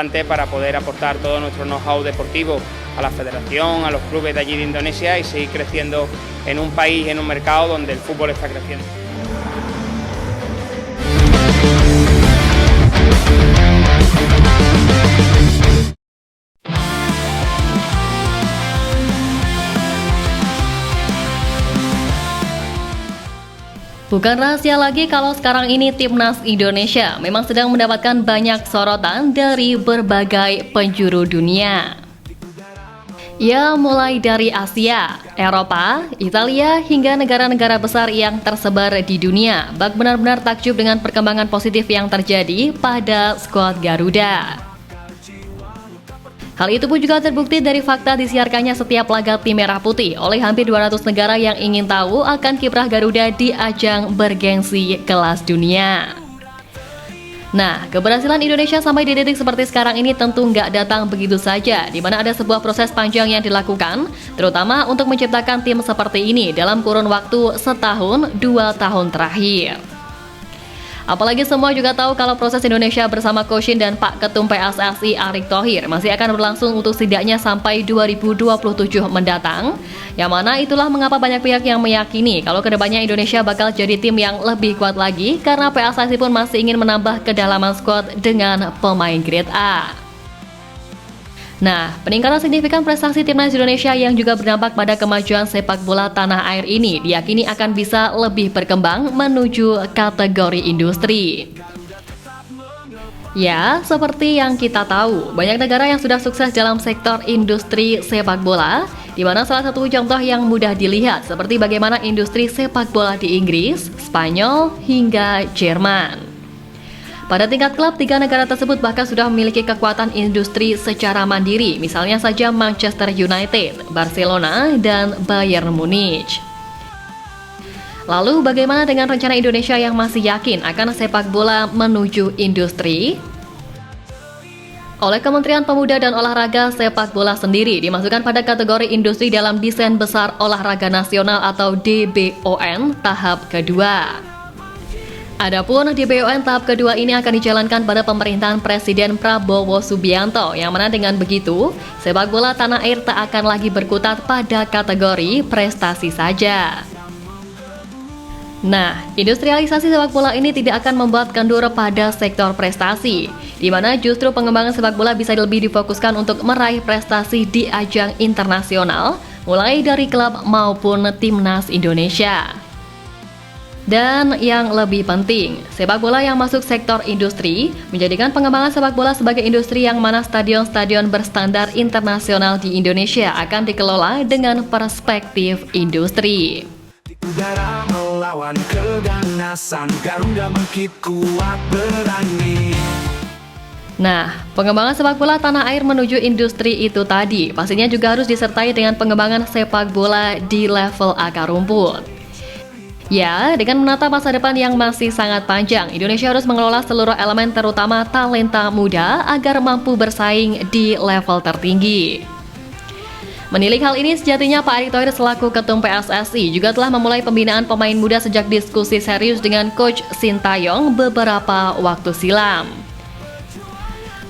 Para poder aportar todo nuestro know-how deportivo a la federación, a los clubes de allí de Indonesia y seguir creciendo en un país, en un mercado donde el fútbol está creciendo. Bukan rahasia lagi kalau sekarang ini Timnas Indonesia memang sedang mendapatkan banyak sorotan dari berbagai penjuru dunia. Ya, mulai dari Asia, Eropa, Italia, hingga negara-negara besar yang tersebar di dunia. Bak benar-benar takjub dengan perkembangan positif yang terjadi pada skuad Garuda. Hal itu pun juga terbukti dari fakta disiarkannya setiap laga tim Merah Putih oleh hampir 200 negara yang ingin tahu akan kiprah Garuda di ajang bergengsi kelas dunia. Nah, keberhasilan Indonesia sampai di titik seperti sekarang ini tentu nggak datang begitu saja, di mana ada sebuah proses panjang yang dilakukan, terutama untuk menciptakan tim seperti ini dalam kurun waktu setahun, 2 tahun terakhir. Apalagi semua juga tahu kalau proses Indonesia bersama Coach Shin dan Pak Ketum PSSI Erick Thohir masih akan berlangsung untuk setidaknya sampai 2027 mendatang. Yang mana itulah mengapa banyak pihak yang meyakini kalau kedepannya Indonesia bakal jadi tim yang lebih kuat lagi karena PSSI pun masih ingin menambah kedalaman skuad dengan pemain grade A. Nah, peningkatan signifikan prestasi Timnas Indonesia yang juga berdampak pada kemajuan sepak bola tanah air ini diyakini akan bisa lebih berkembang menuju kategori industri. Ya, seperti yang kita tahu, banyak negara yang sudah sukses dalam sektor industri sepak bola, di mana salah satu contoh yang mudah dilihat seperti bagaimana industri sepak bola di Inggris, Spanyol, hingga Jerman. Pada tingkat klub, 3 negara tersebut bahkan sudah memiliki kekuatan industri secara mandiri, misalnya saja Manchester United, Barcelona, dan Bayern Munich. Lalu bagaimana dengan rencana Indonesia yang masih yakin akan sepak bola menuju industri? Oleh Kementerian Pemuda dan Olahraga, sepak bola sendiri dimasukkan pada kategori industri dalam Desain Besar Olahraga Nasional atau DBON tahap kedua. Adapun DBON tahap kedua ini akan dijalankan pada pemerintahan Presiden Prabowo Subianto, yang mana dengan begitu, sepak bola tanah air tak akan lagi berkutat pada kategori prestasi saja. Nah, industrialisasi sepak bola ini tidak akan membuat kendur pada sektor prestasi, di mana justru pengembangan sepak bola bisa lebih difokuskan untuk meraih prestasi di ajang internasional, mulai dari klub maupun timnas Indonesia. Dan yang lebih penting, sepak bola yang masuk sektor industri menjadikan pengembangan sepak bola sebagai industri yang mana stadion-stadion berstandar internasional di Indonesia akan dikelola dengan perspektif industri. Udara melawan keganasan, Garuda bangkit kuat berani. Nah, pengembangan sepak bola tanah air menuju industri itu tadi pastinya juga harus disertai dengan pengembangan sepak bola di level akar rumput. Ya, dengan menata masa depan yang masih sangat panjang, Indonesia harus mengelola seluruh elemen terutama talenta muda agar mampu bersaing di level tertinggi. Menilik hal ini, sejatinya Pak Erick Thohir selaku Ketum PSSI juga telah memulai pembinaan pemain muda sejak diskusi serius dengan Coach Sintayong beberapa waktu silam.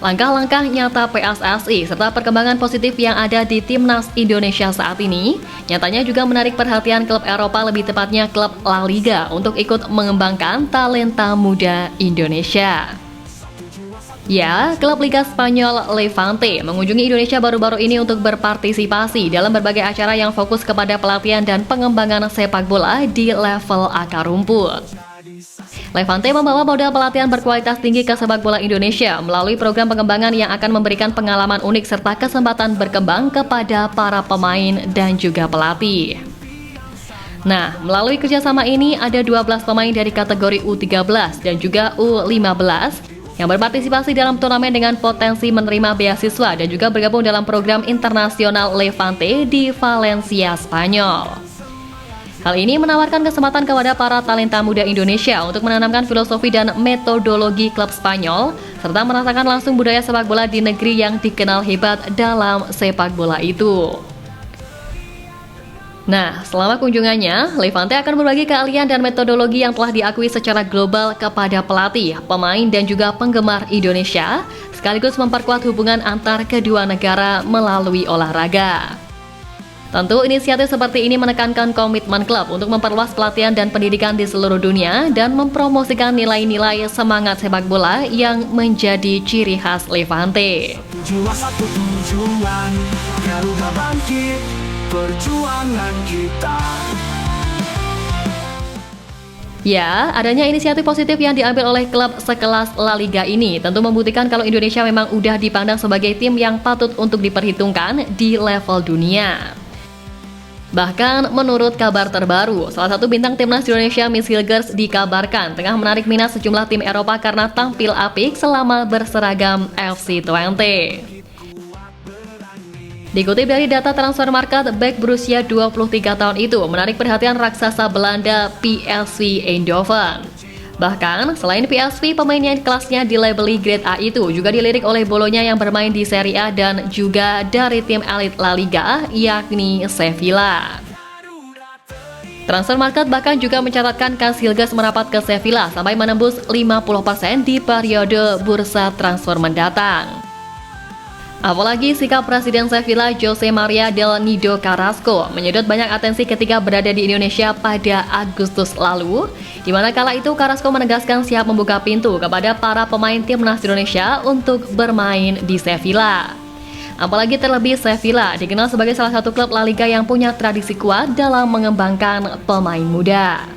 Langkah-langkah nyata PSSI serta perkembangan positif yang ada di Timnas Indonesia saat ini nyatanya juga menarik perhatian klub Eropa, lebih tepatnya klub La Liga, untuk ikut mengembangkan talenta muda Indonesia. Ya, klub Liga Spanyol Levante mengunjungi Indonesia baru-baru ini untuk berpartisipasi dalam berbagai acara yang fokus kepada pelatihan dan pengembangan sepak bola di level akar rumput. Levante membawa modal pelatihan berkualitas tinggi ke sepak bola Indonesia melalui program pengembangan yang akan memberikan pengalaman unik serta kesempatan berkembang kepada para pemain dan juga pelatih. Nah, melalui kerjasama ini ada 12 pemain dari kategori U13 dan juga U15 yang berpartisipasi dalam turnamen dengan potensi menerima beasiswa dan juga bergabung dalam program internasional Levante di Valencia, Spanyol. Hal ini menawarkan kesempatan kepada para talenta muda Indonesia untuk menanamkan filosofi dan metodologi klub Spanyol, serta merasakan langsung budaya sepak bola di negeri yang dikenal hebat dalam sepak bola itu. Nah, selama kunjungannya, Levante akan berbagi keahlian dan metodologi yang telah diakui secara global kepada pelatih, pemain, dan juga penggemar Indonesia, sekaligus memperkuat hubungan antar kedua negara melalui olahraga. Tentu inisiatif seperti ini menekankan komitmen klub untuk memperluas pelatihan dan pendidikan di seluruh dunia dan mempromosikan nilai-nilai semangat sepak bola yang menjadi ciri khas Levante. Satu tujuan, Garuda bangkit, perjuangan kita. Ya, adanya inisiatif positif yang diambil oleh klub sekelas La Liga ini tentu membuktikan kalau Indonesia memang udah dipandang sebagai tim yang patut untuk diperhitungkan di level dunia. Bahkan menurut kabar terbaru, salah satu bintang timnas Indonesia Miss Hilgers dikabarkan tengah menarik minat sejumlah tim Eropa karena tampil apik selama berseragam FC20. Dikutip dari data transfer market, bek berusia 23 tahun itu menarik perhatian raksasa Belanda PSV Eindhoven. Bahkan, selain PSV, pemain yang kelasnya dilabeli grade A itu juga dilirik oleh Bolonya yang bermain di Serie A dan juga dari tim elit La Liga, yakni Sevilla. Transfer market bahkan juga mencatatkan Cas Hilgers merapat ke Sevilla sampai menembus 50% di periode bursa transfer mendatang. Apalagi sikap Presiden Sevilla Jose Maria del Nido Carrasco menyedot banyak atensi ketika berada di Indonesia pada Agustus lalu, di mana kala itu Carrasco menegaskan siap membuka pintu kepada para pemain timnas Indonesia untuk bermain di Sevilla. Apalagi terlebih Sevilla dikenal sebagai salah satu klub La Liga yang punya tradisi kuat dalam mengembangkan pemain muda.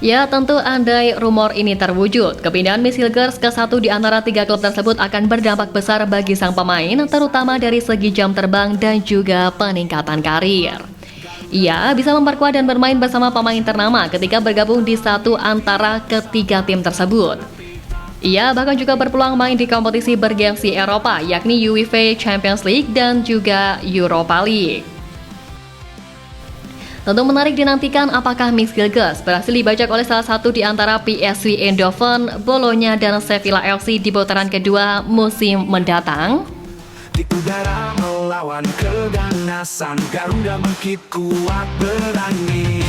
Ya, tentu andai rumor ini terwujud, kepindahan Miss Hilgers ke satu di antara 3 klub tersebut akan berdampak besar bagi sang pemain, terutama dari segi jam terbang dan juga peningkatan karir. Ia bisa memperkuat dan bermain bersama pemain ternama ketika bergabung di satu antara ketiga tim tersebut. Ia bahkan juga berpeluang main di kompetisi bergengsi Eropa, yakni UEFA Champions League dan juga Europa League. Tentu menarik dinantikan apakah Miss Hilgers berhasil dibajak oleh salah satu di antara PSV Eindhoven, Bolonya, dan Sevilla FC di putaran kedua musim mendatang. Di udara melawan keganasan, Garuda bangkit kuat berani.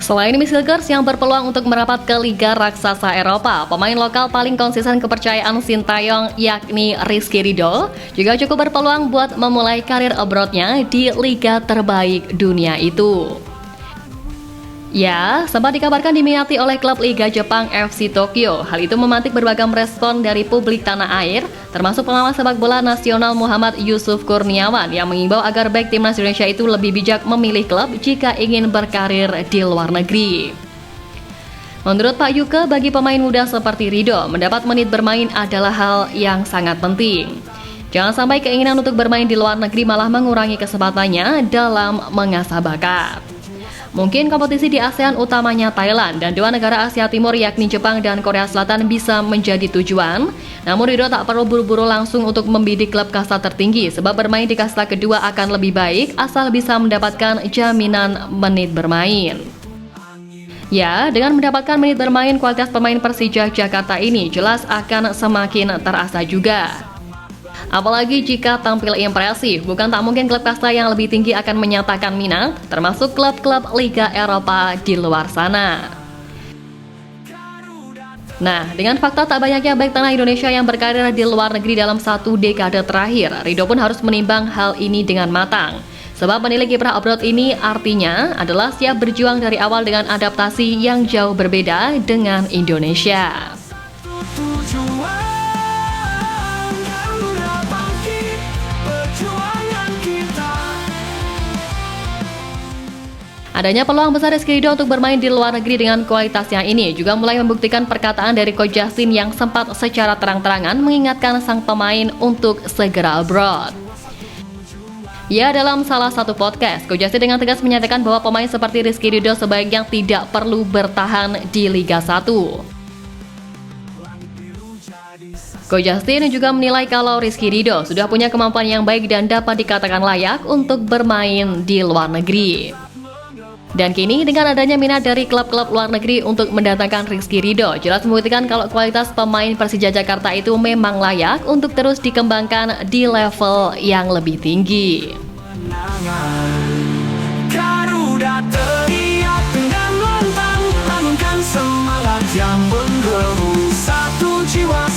Selain Miss Hilgers yang berpeluang untuk merapat ke Liga Raksasa Eropa, pemain lokal paling konsisten kepercayaan Sintayong yakni Rizky Ridho juga cukup berpeluang buat memulai karir abroadnya di liga terbaik dunia itu. Ya, sempat dikabarkan diminati oleh klub Liga Jepang FC Tokyo. Hal itu memantik berbagai respon dari publik tanah air, termasuk pengamat sepak bola nasional Muhammad Yusuf Kurniawan yang mengimbau agar bek timnas Indonesia itu lebih bijak memilih klub jika ingin berkarir di luar negeri. Menurut Pak Yuke, bagi pemain muda seperti Ridho, mendapat menit bermain adalah hal yang sangat penting. Jangan sampai keinginan untuk bermain di luar negeri malah mengurangi kesempatannya dalam mengasah bakat. Mungkin kompetisi di ASEAN utamanya Thailand dan 2 negara Asia Timur yakni Jepang dan Korea Selatan bisa menjadi tujuan. Namun Ridho tak perlu buru-buru langsung untuk membidik klub kasta tertinggi sebab bermain di kasta kedua akan lebih baik asal bisa mendapatkan jaminan menit bermain. Ya, dengan mendapatkan menit bermain, kualitas pemain Persija Jakarta ini jelas akan semakin terasa juga. Apalagi jika tampil impresif, bukan tak mungkin klub kasta yang lebih tinggi akan menyatakan minat, termasuk klub-klub Liga Eropa di luar sana. Nah, dengan fakta tak banyaknya bek tanah Indonesia yang berkarir di luar negeri dalam 1 dekade terakhir, Ridho pun harus menimbang hal ini dengan matang. Sebab menilik kiprah abroad ini artinya adalah siap berjuang dari awal dengan adaptasi yang jauh berbeda dengan Indonesia. Adanya peluang besar Rizky Ridho untuk bermain di luar negeri dengan kualitas yang ini juga mulai membuktikan perkataan dari Coach Justin yang sempat secara terang-terangan mengingatkan sang pemain untuk segera abroad. Ya, dalam salah satu podcast, Coach Justin dengan tegas menyatakan bahwa pemain seperti Rizky Ridho sebaiknya tidak perlu bertahan di Liga 1. Coach Justin juga menilai kalau Rizky Ridho sudah punya kemampuan yang baik dan dapat dikatakan layak untuk bermain di luar negeri. Dan kini dengan adanya minat dari klub-klub luar negeri untuk mendatangkan Rizky Ridho, jelas membuktikan kalau kualitas pemain Persija Jakarta itu memang layak untuk terus dikembangkan di level yang lebih tinggi. Garuda teriak dengan lantang, hangatkan semangat yang menggebu, satu jiwa